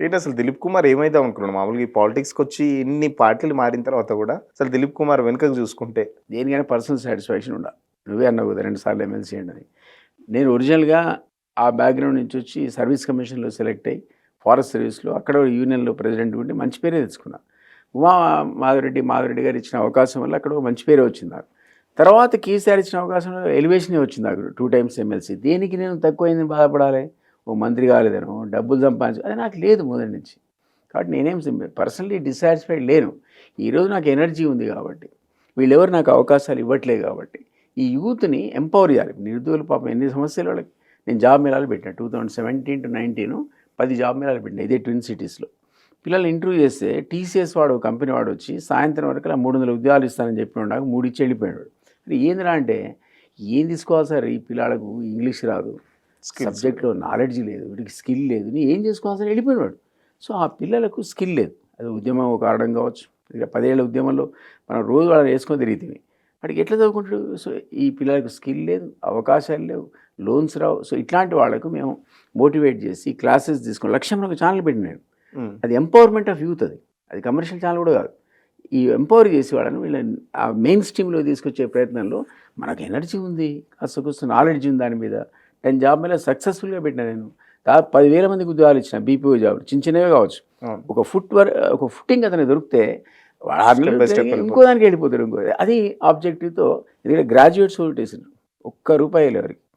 ఏంటి అసలు దిలీప్ కుమార్ ఏమైదాం అనుకున్నాడు? మామూలుగా ఈ పాలిటిక్స్‌కి వచ్చి ఇన్ని పార్టీలు మారిన తర్వాత కూడా అసలు దిలీప్ కుమార్ వెనుకకు చూసుకుంటే దేనికైనా పర్సనల్ సాటిస్ఫాక్షన్ ఉండాలి. నువ్వే అన్నావు కదా 2 సార్లు ఎమ్మెల్సీ అయ్యండి అని. నేను ఒరిజినల్‌గా ఆ బ్యాక్‌గ్రౌండ్ నుంచి వచ్చి సర్వీస్ కమిషన్‌లో సెలెక్ట్ అయ్యి ఫారెస్ట్ సర్వీస్‌లో అక్కడ యూనియన్‌లో ప్రెసిడెంట్ ఉండి మంచి పేరే తెచ్చుకున్నా. మాధవరెడ్డి గారు ఇచ్చిన అవకాశం వల్ల అక్కడ ఒక మంచి పేరే వచ్చింది నాకు. తర్వాత కేసీఆర్ ఇచ్చిన అవకాశంలో ఎలివేషనే వచ్చింది నాకు 2 టైమ్స్ ఎమ్మెల్సీ. దేనికి నేను తక్కువైందని బాధపడాలి? ఓ మంత్రి కాలేదనో, డబ్బులు అది నాకు లేదు మొదటి నుంచి. కాబట్టి నేనేం పర్సనలీ డిస్సాటిస్ఫైడ్ లేను. ఈరోజు నాకు ఎనర్జీ ఉంది కాబట్టి, వీళ్ళెవరు నాకు అవకాశాలు ఇవ్వట్లేదు కాబట్టి, ఈ యూత్‌ని ఎంపవర్ చేయాలి. నిరుద్యోగులు పాపం ఎన్ని సమస్యలు వాళ్ళకి. నేను జాబ్ మేళాలు పెట్టినా 2017-19 10 జాబ్ మేళాలు పెట్టినా ఇదే ట్విన్ సిటీస్‌లో. పిల్లల్ని ఇంటర్వ్యూ చేస్తే టీసీఎస్ వాడు కంపెనీ వాడు వచ్చి సాయంత్రం వరకు 300 ఉద్యోగాలు ఇస్తానని చెప్పినోడు నాకు 3 ఇచ్చి వెళ్ళిపోయాడు. మరి ఏందిరా అంటే, ఏం తీసుకోవాలి సార్ ఈ పిల్లాళ్ళకు ఇంగ్లీష్ రాదు, సబ్జెక్ట్లో నాలెడ్జ్ లేదు, వీడికి స్కిల్ లేదు, నీ ఏం చేసుకోవాలి సార్ వెళ్ళిపోయినాడు. సో ఆ పిల్లలకు స్కిల్ లేదు. అది ఉద్యమం ఒక కారణం కావచ్చు. ఇక 10 ఏళ్ల ఉద్యమంలో మనం రోజు వాళ్ళని వేసుకొని తిరిగితే వాడికి ఎట్లా చదువుకుంటాడు? సో ఈ పిల్లలకు స్కిల్ లేదు, అవకాశాలు లేవు, లోన్స్ రావు. సో ఇట్లాంటి వాళ్ళకు మేము మోటివేట్ చేసి క్లాసెస్ తీసుకొని లక్ష్యంలో ఒక ఛానల్ పెట్టినాను. అది ఎంపవర్మెంట్ ఆఫ్ యూత్. అది కమర్షియల్ ఛానల్ కూడా కాదు. ఈ ఎంపవర్ చేసి వాళ్ళని వీళ్ళని ఆ మెయిన్ స్ట్రీమ్లో తీసుకొచ్చే ప్రయత్నంలో మనకు ఎనర్జీ ఉంది, కాస్త నాలెడ్జ్ ఉంది. దాని మీద 10 జాబ్ మీద సక్సెస్ఫుల్గా పెట్టినా నేను. దాదాపు 10,000 మందికి ఉద్యోగాలు ఇచ్చిన బీపీఓ జాబ్ చిన్నవే కావచ్చు. ఒక ఫుట్టింగ్ అతనికి దొరికితే వాడు 6 నెలలు ఇంకో దానికి వెళ్ళిపోతాడు. అది ఆబ్జెక్టివ్తో. ఎందుకంటే గ్రాడ్యుయేట్స్ ఓటేసారు, ఒక్క రూపాయి ఎవరికి